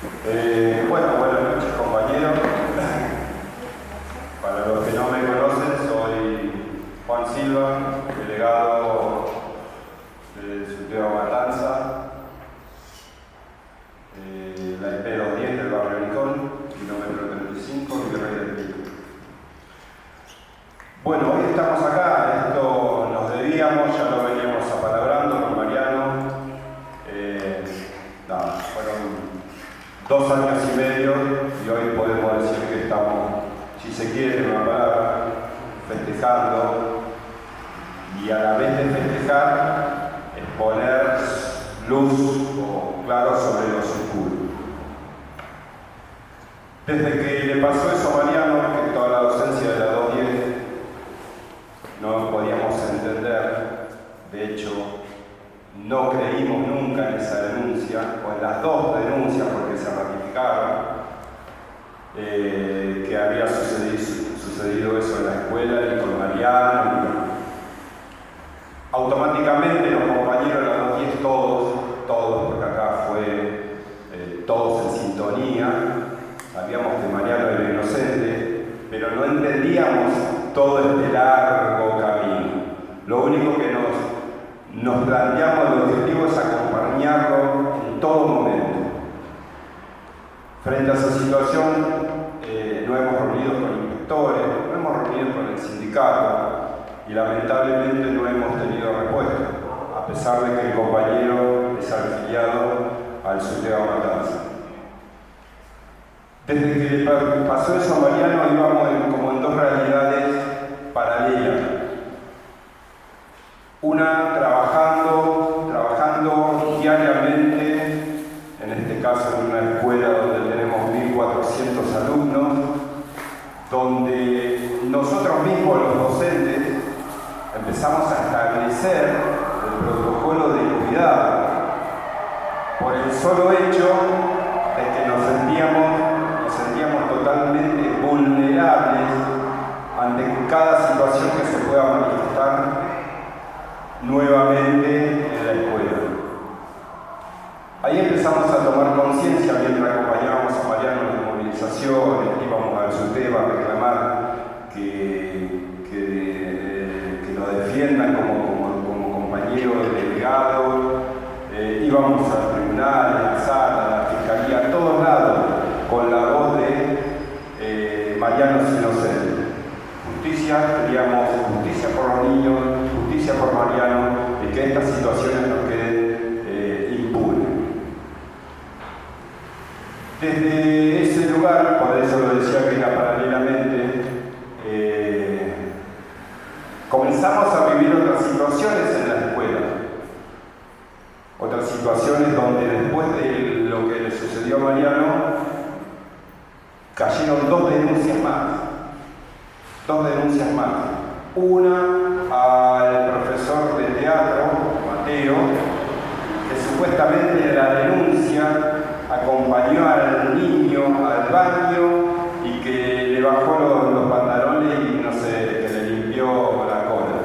Bueno, buenas noches compañeros. Para los que no me conocen, soy Juan Silva, delegado de Santiago Matanza, la IP 210 del barrio Nicol, kilómetro 35, Virrey del Pino. Bueno, hoy estamos acá, esto nos debíamos, ya lo veníamos apalabrando con Mariano. Fueron 2 años y medio y hoy podemos decir que estamos, si se quiere, una palabra, festejando, y a la vez de festejar es poner luz o claro sobre lo oscuro. Desde que le pasó eso a Mariano, que toda la docencia de la 210 no podíamos entender, de hecho no creímos nunca en esa denuncia, o en las 2 denuncias, porque se ratificaban, que había sucedido eso en la escuela y con Mariano. Automáticamente los compañeros de la 210, todos, porque acá fue todos en sintonía, sabíamos que Mariano era inocente, pero no entendíamos todo este largo camino. Lo único que nos planteamos, el objetivo es acompañarlo en todo momento. Frente a esa situación, nos hemos reunido con inspectores, nos hemos reunido con el sindicato y lamentablemente no hemos tenido respuesta, a pesar de que el compañero es afiliado al Santiago Matanza. Desde que le pasó eso a Mariano íbamos como en 2 realidades paralelas. Una trabajando diariamente, en este caso en una escuela donde tenemos 1.400 alumnos, donde nosotros mismos, los docentes, empezamos a establecer el protocolo de cuidado por el solo hecho de que nos sentíamos totalmente vulnerables ante cada situación que se pueda manifestar nuevamente en la escuela. Ahí empezamos a tomar conciencia mientras acompañábamos a Mariano en las movilizaciones, íbamos al SUTEBA a reclamar que lo defiendan como compañero delegado, íbamos al tribunal, a la sala, a la fiscalía, a todos lados, con la voz de Mariano es inocente. Justicia, queríamos justicia por los niños, justicia por Mariano, y que estas situaciones no queden impunes. Desde ese lugar, por eso lo decía que era paralelamente, comenzamos a vivir otras situaciones en la escuela. Otras situaciones donde después de lo que le sucedió a Mariano, cayeron 2 denuncias más. 2 denuncias más. Una al profesor de teatro, Mateo, que supuestamente en la denuncia acompañó al niño al baño y que le bajó los pantalones y no sé, que le limpió la cola.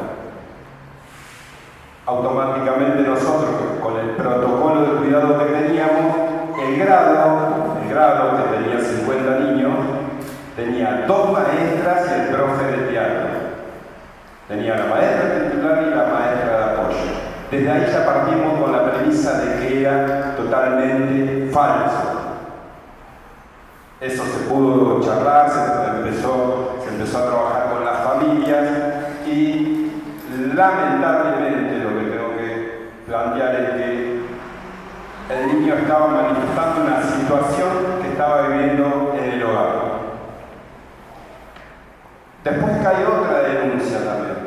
Automáticamente nosotros, con el protocolo de cuidado que teníamos, el grado que tenía 50 niños, tenía 2 maestras y el profe de teatro. Tenía la maestra titular y la maestra de apoyo. Desde ahí ya partimos con la premisa de que era totalmente falso. Eso se pudo charlar, se empezó a trabajar con las familias y lamentablemente lo que tengo que plantear es que el niño estaba manifestando una situación que estaba viviendo en el hogar. Después cae otra denuncia también.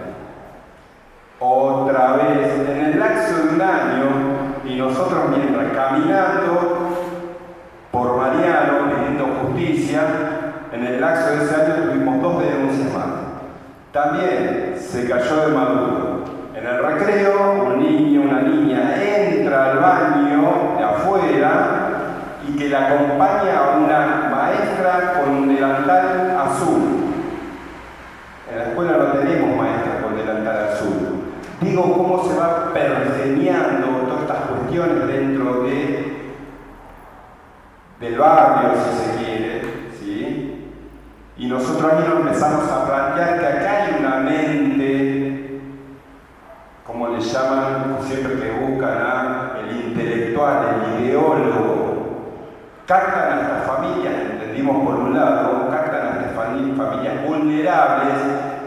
Otra vez, en el lapso de 1 año, y nosotros mientras caminando por Mariano pidiendo justicia, en el lapso de ese año tuvimos 2 denuncias más. También se cayó de maduro. En el recreo, un niño, una niña entra al baño de afuera y que la acompaña a una maestra con un delantal azul. En la escuela no tenemos maestras con delantal azul. Digo cómo se va pergeñando todas estas cuestiones dentro de del barrio, si se quiere, ¿sí? Y nosotros ahí nos empezamos a plantear que acá hay una mente, como le llaman siempre que buscan el intelectual, el ideólogo, captan a estas familias, entendimos por un lado, captan a estas familias vulnerables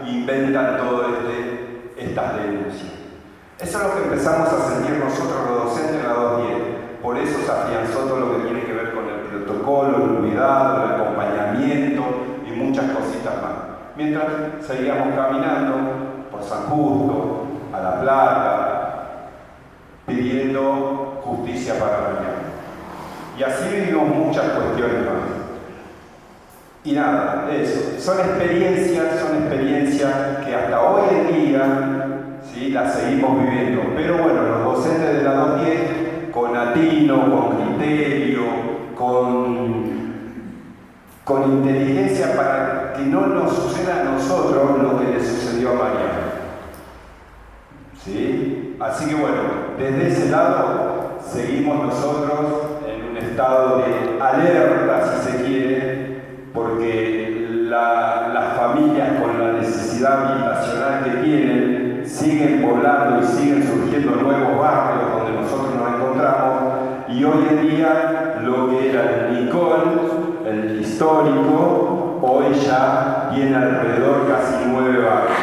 e inventan todo estas denuncias. Eso es lo que empezamos a sentir nosotros los docentes en la 210. Por eso se afianzó todo lo que tiene que ver con el protocolo, el cuidado, el acompañamiento y muchas cositas más. Mientras seguíamos caminando por San Justo, a La Plata, pidiendo justicia para Mariano. Y así vivimos muchas cuestiones más. Y nada, eso. Son experiencias que hasta hoy en día, ¿sí?, las seguimos viviendo. Pero bueno, los docentes de la 210, con atino, con criterio, con inteligencia para que no nos suceda a nosotros lo que le sucedió a Mariano. ¿Sí? Así que bueno, desde ese lado seguimos nosotros en un estado de alerta, si se quiere, porque las familias con la necesidad habitacional que tienen siguen poblando y siguen surgiendo nuevos barrios donde nosotros nos encontramos, y hoy en día lo que era el Nicol, el histórico, hoy ya tiene alrededor casi 9 barrios.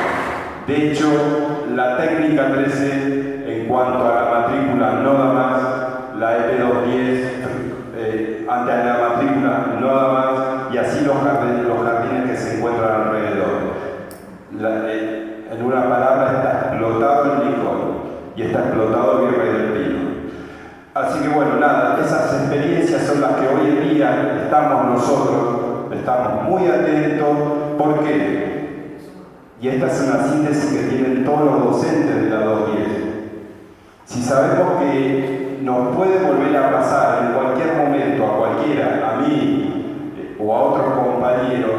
De hecho, la técnica 13, en cuanto a la matrícula, no da más, la EP210, antes de la matrícula, no da más, y así los jardines que se encuentran alrededor. En una palabra, está explotado el Nicol y está explotado Virrey del Pino. Así que bueno, nada, esas experiencias son las que hoy en día estamos muy atentos. ¿Por qué? Y esta es una síntesis que tienen todos los docentes de la 210. Si sabemos que nos puede volver a pasar en cualquier momento, a cualquiera, a mí o a otros compañeros,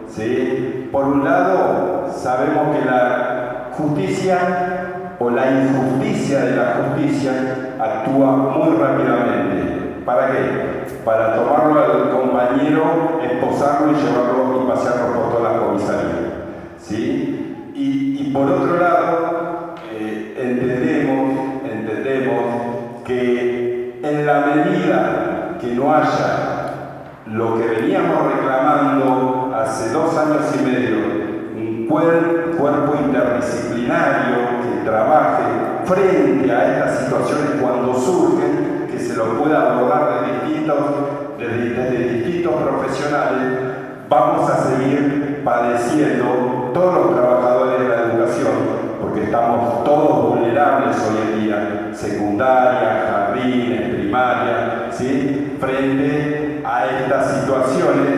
¿sí?, por un lado, sabemos que la justicia o la injusticia de la justicia actúa muy rápidamente. ¿Para qué? Para tomarlo al compañero, esposarlo y llevarlo y pasearlo por toda la comisaría. ¿Sí? Y por otro lado, entendemos que en la medida que no haya lo que veníamos reclamando hace 2 años y medio, un cuerpo interdisciplinario que trabaje frente a estas situaciones cuando surgen, que se lo pueda abordar desde distintos profesionales, vamos a seguir padeciendo todos los trabajadores de la educación, porque estamos todos vulnerables hoy en día, secundaria, jardines, primaria, ¿sí?, frente a estas situaciones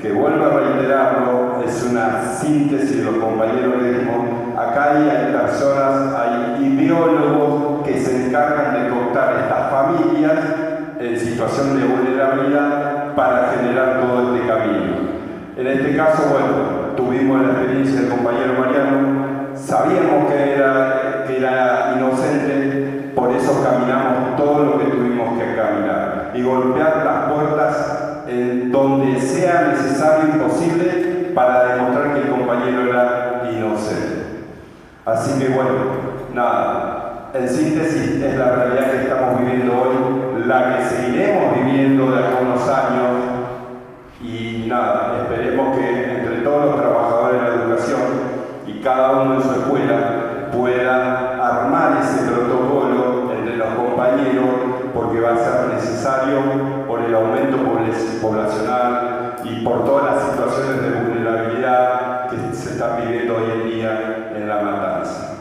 que, vuelvo a reiterarlo, es una síntesis de los compañeros que dijimos. Acá hay personas, hay ideólogos que se encargan de cooptar estas familias en situación de vulnerabilidad para generar todo este camino. En este caso, bueno, tuvimos la experiencia del compañero Mariano, sabíamos que era inocente, por eso caminamos todo lo que tuvimos que caminar y golpear las puertas en donde sea necesario y posible para demostrar que el compañero era inocente. Así que bueno, nada, en síntesis es la realidad que estamos viviendo hoy, la que seguiremos viviendo de acá a unos años. Y nada, esperemos que entre todos los trabajadores de la educación y cada uno en su escuela pueda armar ese protocolo entre los compañeros, porque va a ser necesario por el aumento poblacional y por todas las situaciones de vulnerabilidad que se están viviendo hoy en día en La Matanza.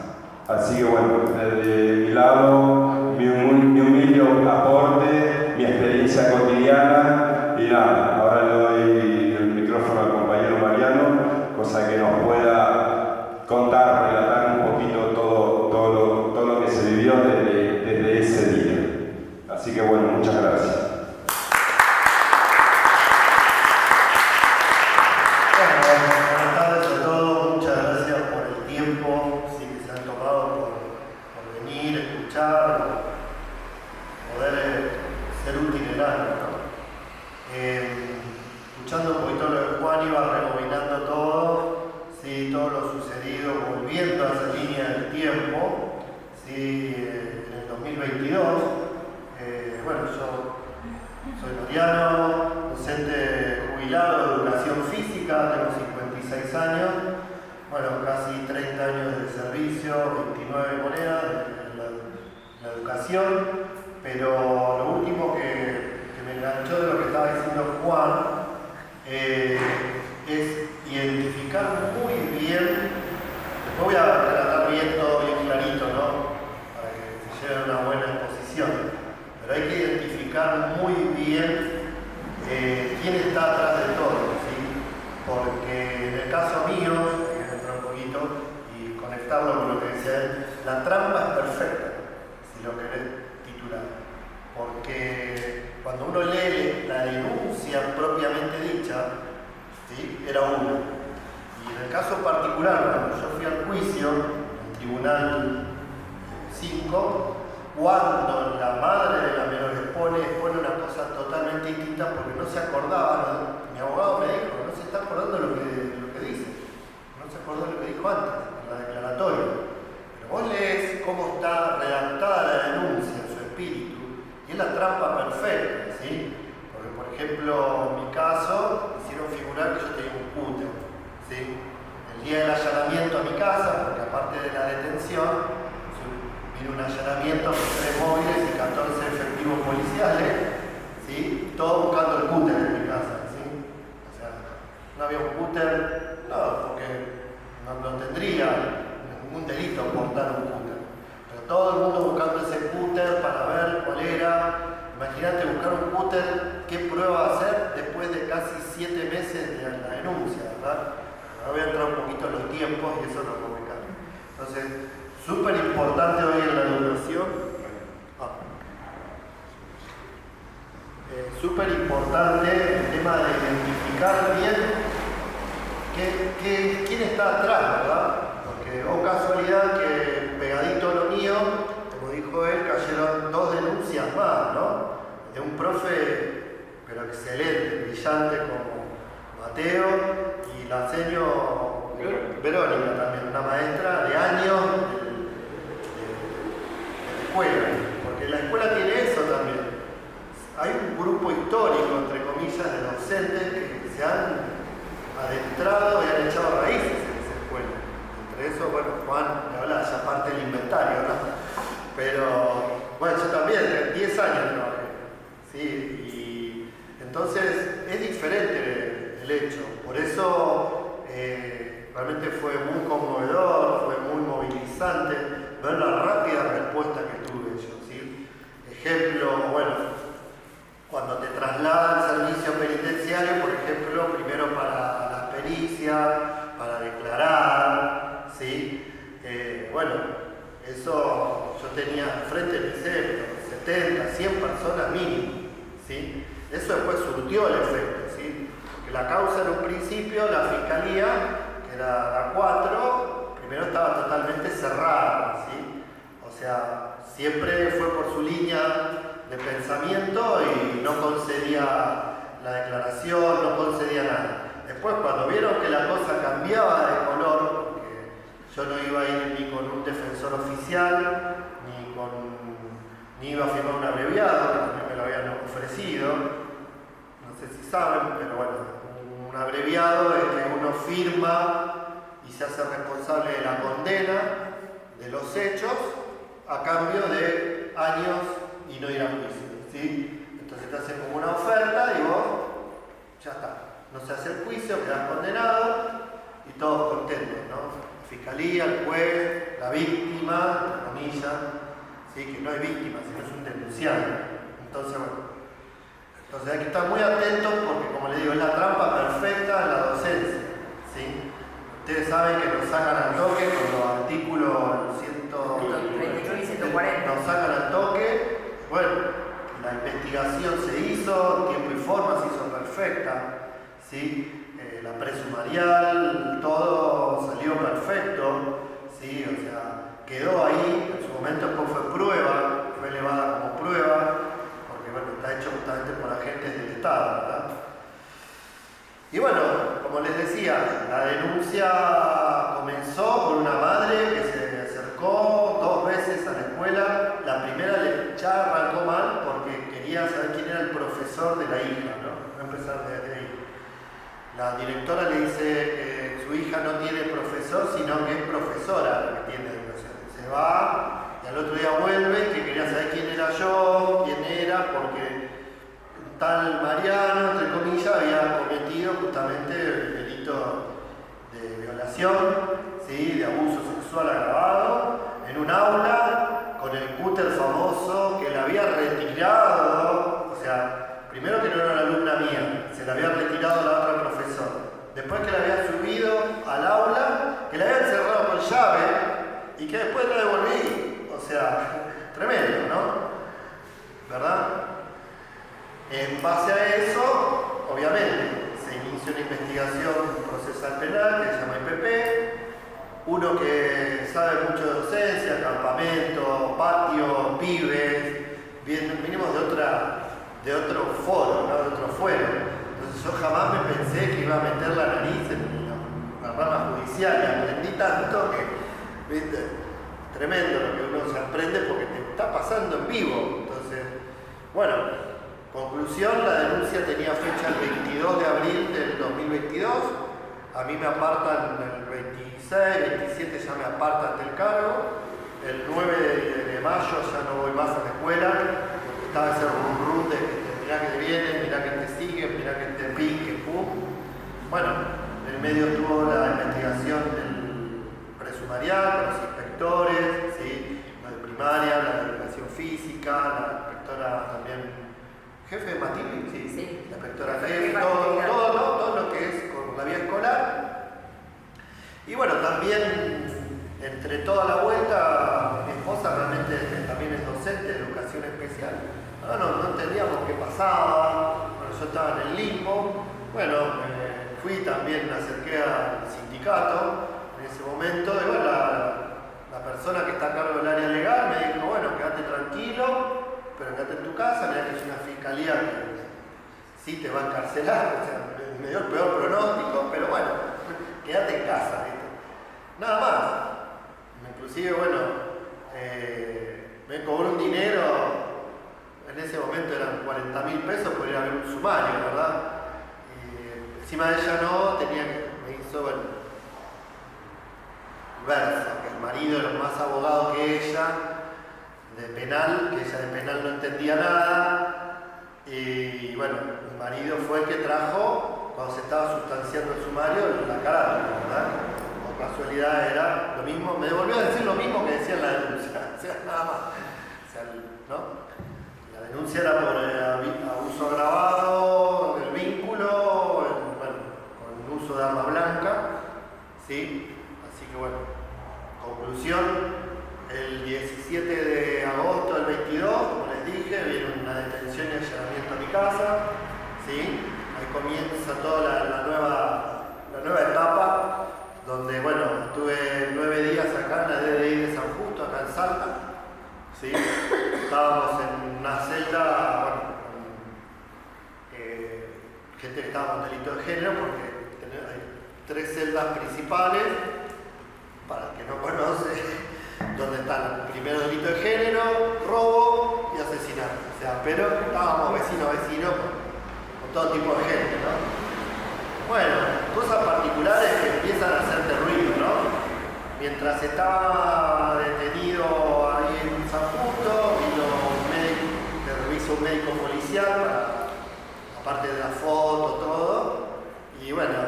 Así que bueno, desde mi lado, mi humilde aporte, mi experiencia cotidiana, y nada, ahora le doy el micrófono al compañero Mariano, cosa que nos pueda contar, relatar un poquito todo lo que se vivió desde ese día. Así que bueno, muchas gracias. Buenas tardes a todos, muchas gracias por el tiempo que se han tomado por venir, escuchar, poder ser útil en algo, ¿no? Mariano, docente jubilado de educación física, tengo 56 años, bueno, casi 30 años de servicio, 29 monedas en la educación, pero lo último que me enganchó de lo que estaba diciendo Juan es identificar muy bien, lo voy a tratar bien todo bien clarito, ¿no? Para que se lleve una buena exposición, pero hay que identificar muy bien quién está atrás de todo, ¿sí? Porque en el caso mío, hay que entrar un poquito y conectarlo con lo que decía él, la trampa es perfecta, si lo querés titular, porque cuando uno lee la denuncia propiamente dicha, ¿sí? Era una. Y en el caso particular, cuando yo fui al juicio, en el Tribunal 5, cuando la madre de la menor expone una cosa totalmente distinta porque no se acordaba, ¿no? Mi abogado me dijo, no se está acordando lo que dice, no se acordó lo que dijo antes, en la declaratoria. Pero vos lees cómo está redactada la denuncia en su espíritu, y es la trampa perfecta, ¿sí? Porque, por ejemplo, en mi caso, hicieron figurar que yo tenía un cúter, ¿sí? El día del allanamiento a mi casa, porque aparte de la detención, vino un allanamiento con 3 móviles y 14 efectivos policiales, ¿sí? Todos buscando el cúter en mi casa, ¿sí? O sea, no había un cúter, no, porque no tendría ningún delito portar un cúter. Pero todo el mundo buscando ese cúter para ver cuál era. Imagínate buscar un cúter, qué prueba hacer después de casi 7 meses de la denuncia, ¿verdad? Ahora voy a entrar un poquito en los tiempos y eso lo voy a explicar. Entonces, súper importante hoy en la educación. Súper importante el tema de identificar bien quién está atrás, ¿verdad? Porque, oh casualidad, que pegadito a lo mío, como dijo él, cayeron 2 denuncias más, ¿no? De un profe, pero excelente, brillante como Mateo, y la seño Verónica también, una maestra de años de escuela, porque la escuela tiene eso también. Hay un grupo histórico, entre comillas, de docentes que se han adentrado y han echado raíces en esa escuela. Entre eso, bueno, Juan me habla ya parte del inventario, ¿no? Pero, bueno, yo también, 10 años trabajé, ¿sí? Y entonces es diferente el hecho. Por eso realmente fue muy conmovedor, fue muy movilizante ver la rápida respuesta que tuve yo, ¿sí? Ejemplo, bueno, cuando te trasladan al servicio penitenciario, por ejemplo, primero para las pericias, para declarar, ¿sí? Bueno, eso yo tenía frente a mi centro, 70, 100 personas mínimo, ¿sí? Eso después surtió el efecto, ¿sí? Porque la causa en un principio, la fiscalía, que era la 4, primero estaba totalmente cerrada, ¿sí? O sea, siempre fue por su línea de pensamiento y no concedía la declaración, no concedía nada. Después, cuando vieron que la cosa cambiaba de color, porque yo no iba a ir ni con un defensor oficial, ni iba a firmar un abreviado, que también me lo habían ofrecido, no sé si saben, pero bueno, un abreviado es que uno firma y se hace responsable de la condena, de los hechos, a cambio de años y no ir a juicio, ¿sí? Entonces te hacen como una oferta y vos, ya está, no se hace el juicio, quedás condenado y todos contentos, ¿no? La fiscalía, el juez, la víctima, entre comillas, ¿sí? Que no es víctima, sino es un denunciante. Entonces, bueno, hay que estar muy atentos porque, como les digo, es la trampa perfecta de la docencia, ¿sí? Ustedes saben que nos sacan al toque con los artículos 131 y 140. Nos sacan al toque. Bueno, la investigación se hizo, tiempo y forma se hizo perfecta, ¿sí? La presumarial, todo salió perfecto, ¿sí? O sea, quedó ahí, en su momento después fue elevada como prueba, porque bueno, está hecho justamente por agentes del Estado, ¿verdad? Y bueno, como les decía, la denuncia comenzó con una madre que se acercó 2 veces a la escuela. La primera ya arrancó mal porque quería quería saber quién era el profesor de la hija, ¿no? Voy a empezar desde ahí. La directora le dice que su hija no tiene profesor, sino que es profesora la que tiene educación. Se va y al otro día vuelve, que quería saber quién era yo, quién era, porque tal Mariano, entre comillas, había cometido justamente el delito de violación, ¿sí? De abuso sexual agravado, en un aula con el cúter famoso que le había retirado, o sea, primero que no era una alumna mía, se la había retirado la otra profesora, después que la había subido al aula, que la había encerrado con llave y que después la devolví, o sea, tremendo, ¿no? ¿Verdad? En base a eso, obviamente, se inició una investigación procesal penal que se llama IPP. Uno que sabe mucho de docencia, campamento, patio, pibes, venimos de otro foro, ¿no? De otro fuero. Entonces yo jamás me pensé que iba a meter la nariz en la rama judicial y aprendí tanto que, ¿viste? Tremendo lo que uno se aprende porque te está pasando en vivo. Entonces, bueno, conclusión, la denuncia tenía fecha el 22 de abril del 2022. A mí me apartan el 26, 27 ya me apartan del cargo. El 9 de mayo ya no voy más a la escuela, porque estaba ese rum de mirá que te viene, mirá que te sigue, mirá que te pique, pum. Bueno, en el medio estuvo la investigación del presumarial, con los inspectores, ¿sí? La de primaria, la de educación física, la inspectora también, jefe de Matili, sí. La inspectora jefe, todo lo que es con la vía escolar. Y bueno, también entre toda la vuelta, mi esposa realmente también es docente de educación especial. No entendíamos qué pasaba, bueno, yo estaba en el limbo. Bueno, fui también, me acerqué al sindicato en ese momento, y bueno, la persona que está a cargo del área legal me dijo, bueno, quédate tranquilo, pero quédate en tu casa, mirá que es una fiscalía que sí te va a encarcelar, o sea, me dio el peor pronóstico, pero bueno, quédate en casa, ¿viste? Nada más. Inclusive, bueno, me cobró un dinero, en ese momento eran 40.000 pesos por ir a ver un sumario, ¿verdad? Y encima de ella me hizo, bueno, verso, que el marido era más abogado que ella, de penal, que ella de penal no entendía nada, y bueno, mi marido fue el que trajo, cuando se estaba sustanciando el sumario, la cara, ¿verdad? Casualidad era lo mismo, me devolvió a decir lo mismo que decía en la denuncia, o sea, nada más. O sea, ¿no? La denuncia era por abuso agravado del vínculo, bueno, con el uso de arma blanca, ¿sí? Así que bueno, conclusión, el 17 de agosto del 22, como les dije, vino una detención y allanamiento a mi casa, ¿sí? Ahí comienza toda la nueva etapa, donde, bueno, estuve 9 días acá en la DDI de San Justo, acá en Salta, ¿sí? Estábamos en una celda, bueno, con gente que estaba con delito de género, porque hay 3 celdas principales, para el que no conoce, donde están primero delito de género, robo y asesinato, o sea, pero estábamos vecino a vecino con todo tipo de gente, ¿no? Bueno, cosas particulares que empiezan a hacerte ruido, ¿no? Mientras estaba detenido ahí en San Justo, vino un médico, me revisó un médico policial, aparte de la foto, todo, y bueno,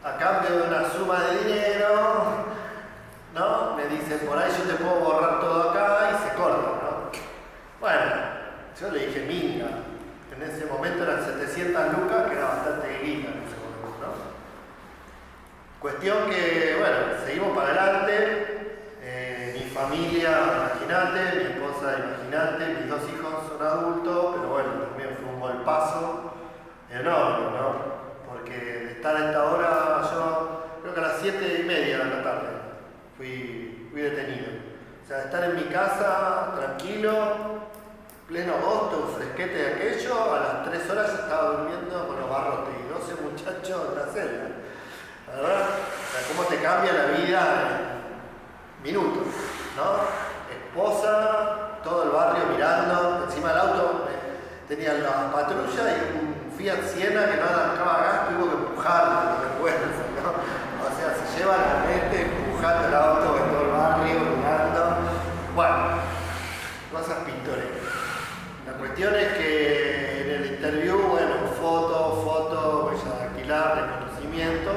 a cambio de una suma de dinero, ¿no? Me dice, por ahí yo te puedo borrar todo acá y se corta, ¿no? Bueno, yo le dije, minga. En ese momento eran 700 lucas, que era bastante guita en ese momento, ¿no? Cuestión que, bueno, seguimos para adelante. Mi familia, imagínate, mi esposa, imagínate, mis 2 hijos son adultos, pero bueno, también fue un golpazo enorme, ¿no? Porque de estar a esta hora, yo creo que a las 7:30 de la tarde fui detenido. O sea, de estar en mi casa, tranquilo, pleno agosto, un fresquete de aquello, a las 3 horas ya estaba durmiendo con los barrotes y 12 muchachos en la celda. ¿Verdad? O sea, cómo te cambia la vida en minutos, ¿no? Esposa, todo el barrio mirando, encima del tenían la patrulla y un Fiat Siena que no arrancaba gas, tuvo que empujarlo, no recuerdo, ¿no? O sea, se lleva la mente empujando el auto por todo el barrio, mirando. Bueno, cosas pintorescas. La cuestión es que en el interview, bueno, foto, huella dactilar, reconocimiento.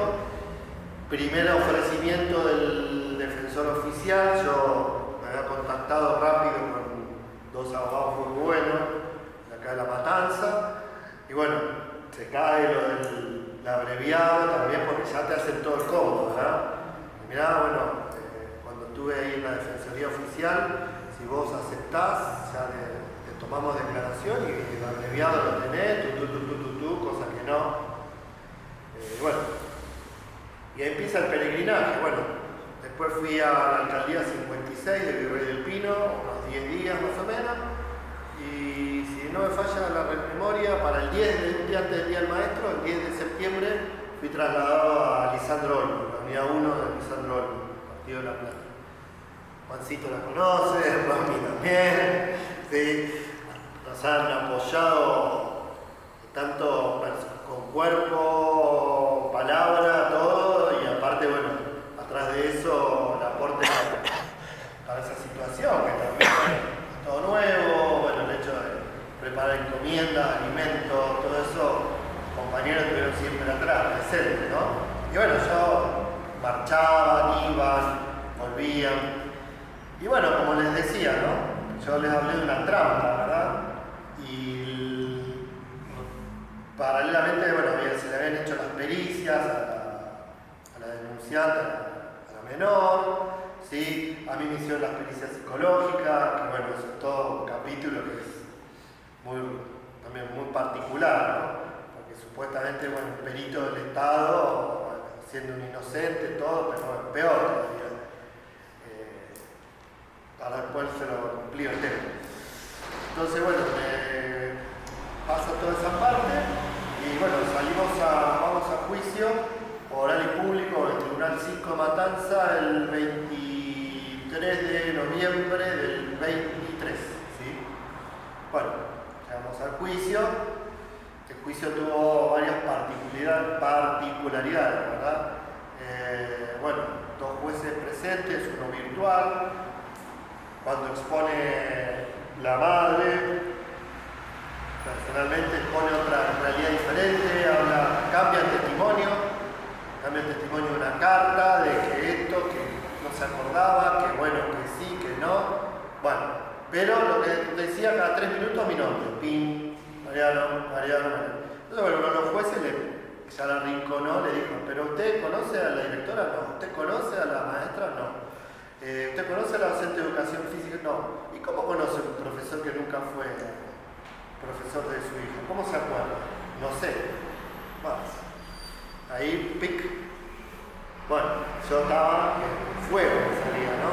Primer ofrecimiento del defensor oficial, yo me había contactado rápido con dos abogados muy buenos de acá de La Matanza, y bueno, se cae lo del abreviado también porque ya te hacen todo el combo, ¿verdad? Y mirá, bueno, cuando estuve ahí en la Defensoría Oficial, si vos aceptás, ya te tomamos declaración y el abreviado lo tenés, cosa que no. Bueno. Y ahí empieza el peregrinaje. Bueno, después fui a la alcaldía 56 de Virrey del Pino, unos 10 días más o menos, y si no me falla la memoria, para el 10, un día antes del Día del Maestro, el 10 de septiembre, fui trasladado a Lisandro Olmo, la unidad 1 de Lisandro Olmo, Partido de la Plata. Juancito la conoce, Rami también, sí. Nos han apoyado tanto con cuerpo, palabra, todo, y aparte, bueno, atrás de eso, el aporte para esa situación, que también es todo nuevo, bueno, el hecho de preparar encomiendas, alimentos, todo eso, compañeros estuvieron siempre atrás, presentes, ¿no? Y bueno, yo marchaban, iban, volvían, y bueno, como les decía, ¿no? Yo les hablé de una trampa, ¿verdad? Y paralelamente, bueno, se le habían hecho las pericias a la denunciante, a la menor, ¿sí? A mí me hicieron las pericias psicológicas, que bueno, eso es todo un capítulo que es también muy particular, ¿no? Porque supuestamente, bueno, el perito del Estado, bueno, siendo un inocente, todo, pero bueno, peor todavía. Para después se lo cumplió el tema. Entonces, bueno, pasa toda esa parte y bueno, vamos a juicio oral y público en el Tribunal 5 de Matanza el 23 de noviembre del 23, ¿sí? Bueno, llegamos al juicio. El juicio tuvo varias particularidades, ¿verdad? Bueno, dos jueces presentes, uno virtual. Cuando expone la madre, personalmente expone otra realidad diferente, cambia el testimonio de una carta, de que esto, que no se acordaba, que bueno, que sí, que no. Bueno, pero lo que decía cada 3 minutos mi nombre, Pin, Mariano. Entonces, bueno, los jueces ya la arrinconó, le dijo, ¿pero usted conoce a la directora? No. ¿Usted conoce a la maestra? No. ¿Usted conoce a la docente de educación física? No. ¿Y cómo conoce un profesor que nunca fue profesor de su hijo? ¿Cómo se acuerda? No sé. Vamos. Ahí, pic. Bueno, yo estaba en fuego, me salía, ¿no?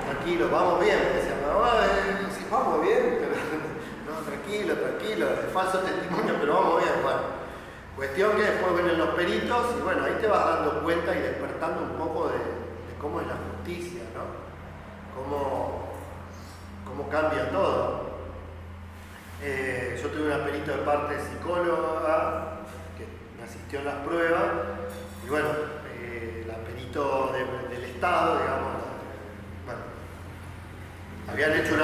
Tranquilo, vamos bien. Me decía, no, sí, vamos bien, pero no, tranquilo, es falso testimonio, pero vamos bien. Bueno, cuestión que después vienen los peritos y bueno, ahí te vas dando cuenta y despertando un poco de cómo es la justicia, ¿no? Cómo cambia todo. Yo tuve una perito de parte psicóloga que me asistió en las pruebas y bueno, la perito del Estado, digamos, bueno, habían hecho un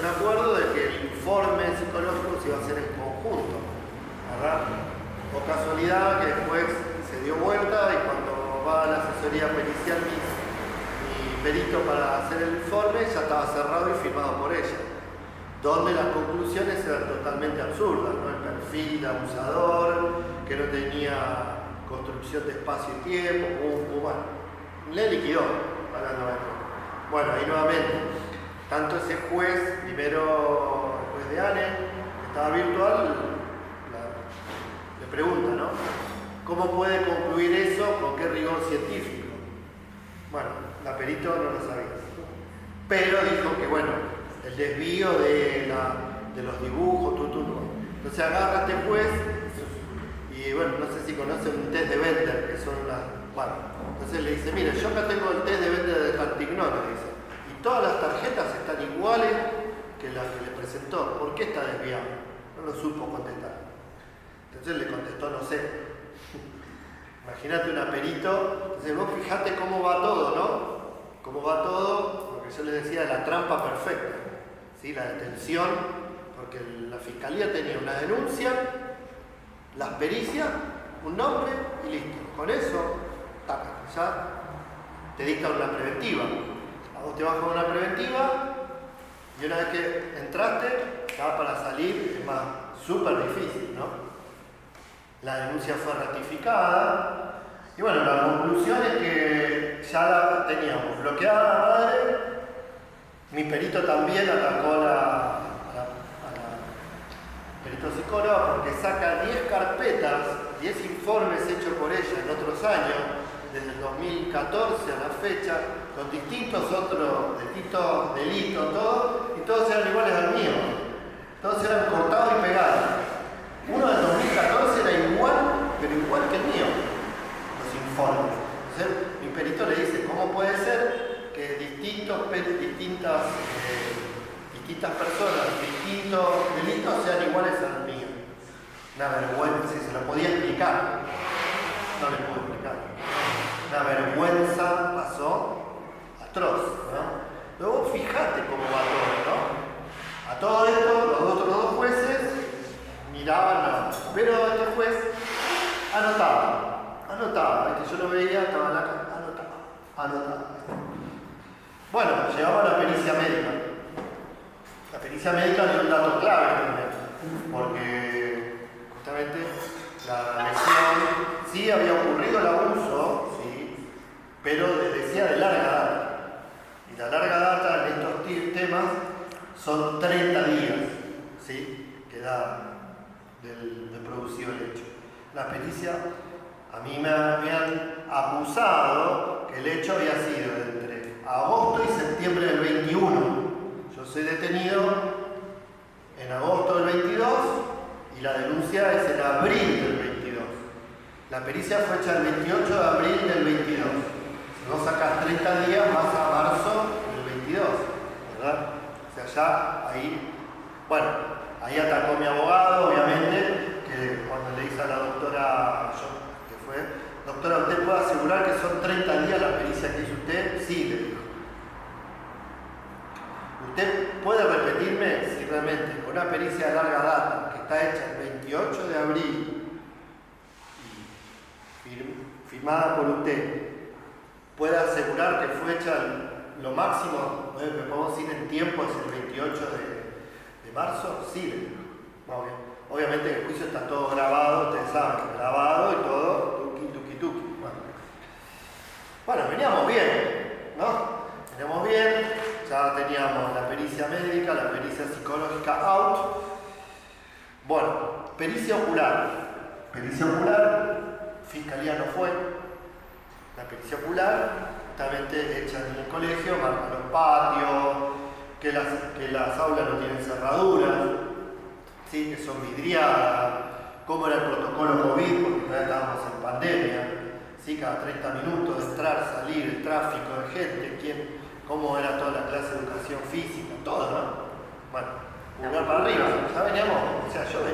acuerdo de que el informe psicológico se iba a hacer en conjunto, ¿verdad? O casualidad que después se dio vuelta y cuando va a la asesoría pericial mi perito para hacer el informe ya estaba cerrado y firmado por ella, donde las conclusiones eran totalmente absurdas, ¿no? El perfil de abusador, que no tenía construcción de espacio y tiempo, bueno, le liquidó, hablando de esto. Bueno, ahí nuevamente, tanto ese juez, primero el juez de ANE, que estaba virtual, le pregunta, ¿no? ¿Cómo puede concluir eso? ¿Con qué rigor científico? Bueno, la perito no lo sabía. Pero dijo que, bueno, el desvío de los dibujos, Entonces agarra este juez y, bueno, no sé si conocen un test de Bender, que son las... Bueno, entonces le dice, mire, yo acá tengo el test de Bender de Cantignone, dice, y todas las tarjetas están iguales, que la que le presentó, ¿por qué está desviado? No lo supo contestar. Entonces le contestó, no sé. Imagínate un aperito, entonces vos fijate cómo va todo, ¿no? Cómo va todo, lo que yo les decía, la trampa perfecta, ¿sí? La detención, porque la fiscalía tenía una denuncia, las pericias, un nombre y listo. Con eso, taca, ya te dicta una preventiva. A vos te bajan una preventiva y una vez que entraste, ya para salir es más súper difícil, ¿no? La denuncia fue ratificada y bueno, la conclusión es que ya la teníamos bloqueada la madre. Mi perito también atacó a la perito psicóloga porque saca 10 carpetas, 10 informes hechos por ella en otros años, desde el 2014 a la fecha, con distintos delitos, todo, y todos eran iguales al mío. Todos eran cortados y pegados. Uno del 2014 era igual, pero igual que el mío, los informes. Entonces, mi perito le dice, ¿cómo puede ser que distintas personas, distintos delitos sean iguales al mío? Una vergüenza, si se lo podía explicar, no le puedo explicar. Una vergüenza pasó atroz, ¿no? Luego fíjate cómo va todo, ¿no? A todo esto, los otros dos jueces miraban, no. Pero este juez anotaba, ¿viste? Yo lo veía, estaba en la casa, anotaba. Bueno, llegamos a la pericia médica. La pericia médica dio un dato clave también, porque justamente la lesión, sí había ocurrido el abuso, sí, pero decía de larga data. Y la larga data en estos temas son 30 días, ¿sí? Que da del producido el hecho. La pericia, a mí me han acusado que el hecho había sido entre agosto y septiembre del 21. Yo soy detenido en agosto del 22 y la denuncia es en abril del 22. La pericia fue hecha el 28 de abril del 22. Si vos sacás 30 días, vas a marzo del 22, ¿verdad? O sea, ya ahí, bueno, ahí atacó mi abogado, obviamente, que cuando le dice a la doctora, que fue, doctora, ¿usted puede asegurar que son 30 días la pericia que hizo usted? Sí, le dijo. ¿Usted puede repetirme si realmente con una pericia de larga data, que está hecha el 28 de abril y firmada por usted, puede asegurar que fue hecha lo máximo, que podemos decir en tiempo, es el 28 de marzo? Sí, le digo. Obviamente el juicio está todo grabado, ustedes saben, grabado y todo, tuki. Bueno, veníamos bien, ¿no? Veníamos bien, ya teníamos la pericia médica, la pericia psicológica out. Bueno, pericia ocular. Pericia ocular, fiscalía no fue. La pericia ocular, justamente hecha en el colegio, marca los patios, que las aulas no tienen cerraduras, ¿sí? Que son vidriadas, cómo era el protocolo COVID, porque todavía estábamos en pandemia, ¿sí? Cada 30 minutos, entrar, salir, el tráfico de gente, cómo era toda la clase de educación física, todo, ¿no? Bueno, pulgar para arriba, ya veníamos, o sea, yo